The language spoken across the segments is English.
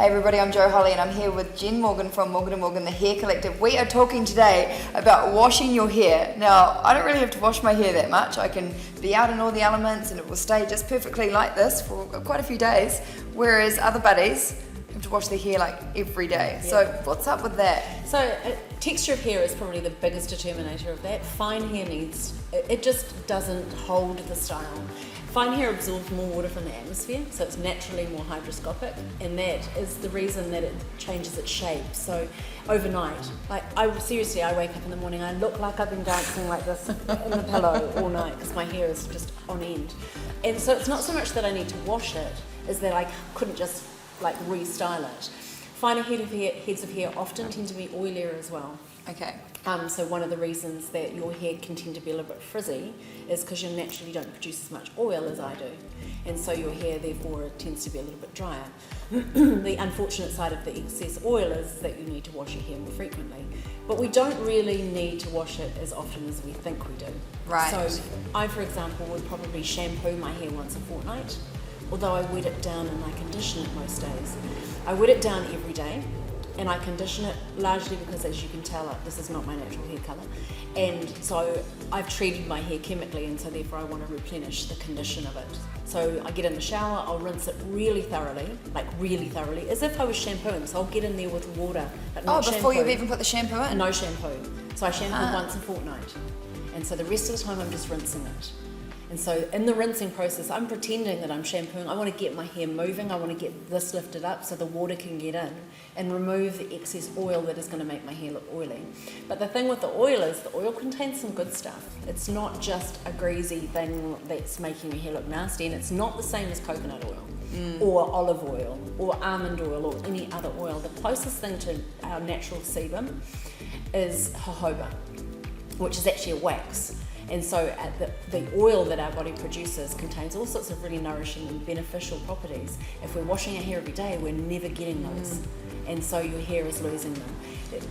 Hey everybody, I'm Jo Holly and I'm here with Jen Morgan from Morgan & Morgan, the Hair Collective. We are talking today about washing your hair. Now, I don't really have to wash my hair that much. I can be out in all the elements and it will stay just perfectly like this for quite a few days, whereas other buddies have to wash their hair like every day. Yeah. So what's up with that? So texture of hair is probably the biggest determinator of that. Fine hair it just doesn't hold the style. Fine hair absorbs more water from the atmosphere, so it's naturally more hygroscopic, and that is the reason that it changes its shape. So overnight, I wake up in the morning, I look like I've been dancing like this in the pillow all night because my hair is just on end. And so it's not so much that I need to wash it, as that I couldn't just restyle it. Finer heads of hair often tend to be oilier as well. Okay. So one of the reasons that your hair can tend to be a little bit frizzy is because you naturally don't produce as much oil as I do, and so your hair therefore tends to be a little bit drier. The unfortunate side of the excess oil is that you need to wash your hair more frequently, but we don't really need to wash it as often as we think we do. Right. So I, for example, would probably shampoo my hair once a fortnight, although I wet it down and I condition it most days. I wet it down every day, and I condition it largely because, as you can tell, this is not my natural hair colour, and so I've treated my hair chemically, and so therefore I want to replenish the condition of it. So I get in the shower, I'll rinse it really thoroughly, as if I was shampooing. So I'll get in there with water, but not shampoo. Before you've even put the shampoo in? No shampoo. So I shampoo once a fortnight, and so the rest of the time I'm just rinsing it. And so in the rinsing process, I'm pretending that I'm shampooing. I want to get my hair moving. I want to get this lifted up so the water can get in and remove the excess oil that is going to make my hair look oily. But the thing with the oil is the oil contains some good stuff. It's not just a greasy thing that's making your hair look nasty, and it's not the same as coconut oil or olive oil or almond oil or any other oil. The closest thing to our natural sebum is jojoba, which is actually a wax. And so the oil that our body produces contains all sorts of really nourishing and beneficial properties. If we're washing our hair every day, we're never getting those. And so your hair is losing them.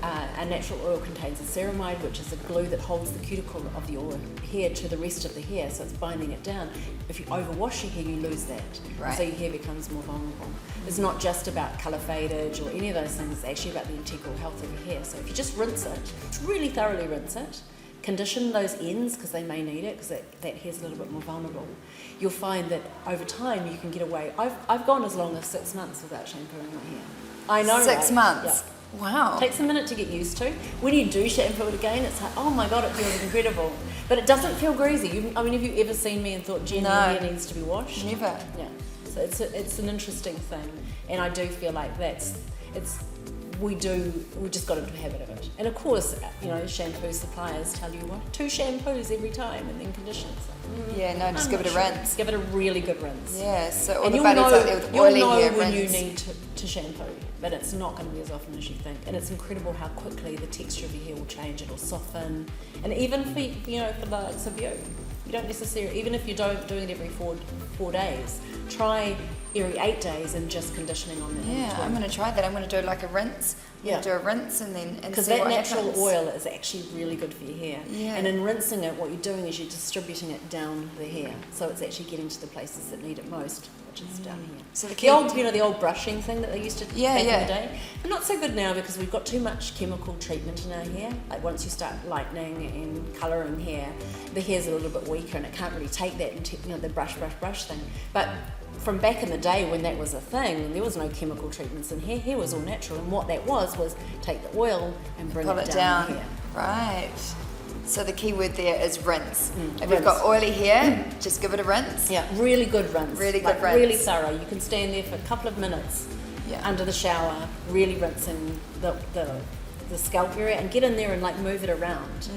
Our natural oil contains a ceramide, which is a glue that holds the cuticle of the hair to the rest of the hair, so it's binding it down. If you overwash your hair, you lose that. Right. So your hair becomes more vulnerable. It's not just about colour fadage or any of those things, it's actually about the integral health of your hair. So if you just rinse it, really thoroughly rinse it, condition those ends because they may need it, because that hair's a little bit more vulnerable, you'll find that over time you can get away. I've gone as long as 6 months without shampooing my hair. I know. 6 months? Yeah. Wow. It takes a minute to get used to. When you do shampoo it again, it's like, oh my god, it feels incredible. But it doesn't feel greasy. Have you ever seen me and thought, Jen, your hair needs to be washed? Never. Yeah. So it's an interesting thing, and I do feel like we just got into a habit of it. And of course, shampoo suppliers tell you 2 shampoos every time and then condition. Just give it a rinse. Give it a really good rinse. Yeah, so all And the buddies out there with oily hair, you'll know when rinse. you need to shampoo, but it's not going to be as often as you think. And it's incredible how quickly the texture of your hair will change. It'll soften. And even for the likes of you don't necessarily, even if you don't do it every 4 days, try every 8 days and just conditioning on that. Yeah, I'm going to try that. I'm going to do like a rinse. Yeah. Do a rinse and then because see that what natural happens. oil is actually really good for your hair. Yeah. And in rinsing it, what you're doing is you're distributing it down the hair, so it's actually getting to the places that need it most, which is down here. So The old brushing thing that they used to back in the day, but not so good now because we've got too much chemical treatment in our hair. Like once you start lightening and colouring hair, the hair's a little bit weaker and it can't really take that and the brush thing. But from back in the day when that was a thing, there was no chemical treatments in hair was all natural, and what that was take the oil and bring it down the hair. Right. So the key word there is rinse. If Rinse. you've got oily hair, just give it a rinse. Yeah, really good rinse. Really good rinse. Really thorough. You can stand there for a couple of minutes under the shower, really rinsing the scalp area, and get in there and move it around.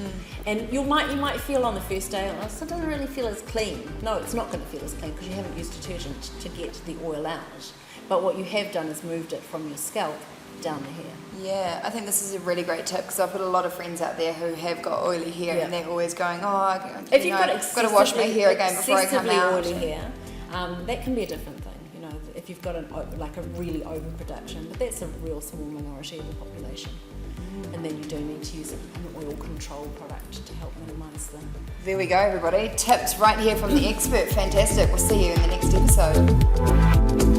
And you might feel on the first day, it doesn't really feel as clean. No, it's not going to feel as clean because you haven't used detergent to get the oil out. But what you have done is moved it from your scalp down the hair. Yeah, I think this is a really great tip because I've got a lot of friends out there who have got oily hair and they're always going, I've got to wash my hair again before I come out. Oily hair, that can be a different thing. If you've got a really overproduction, but that's a real small minority of the population. And then you do need to use an oil control product to help minimise them. There we go, everybody. Tips right here from the expert. Fantastic. We'll see you in the next episode.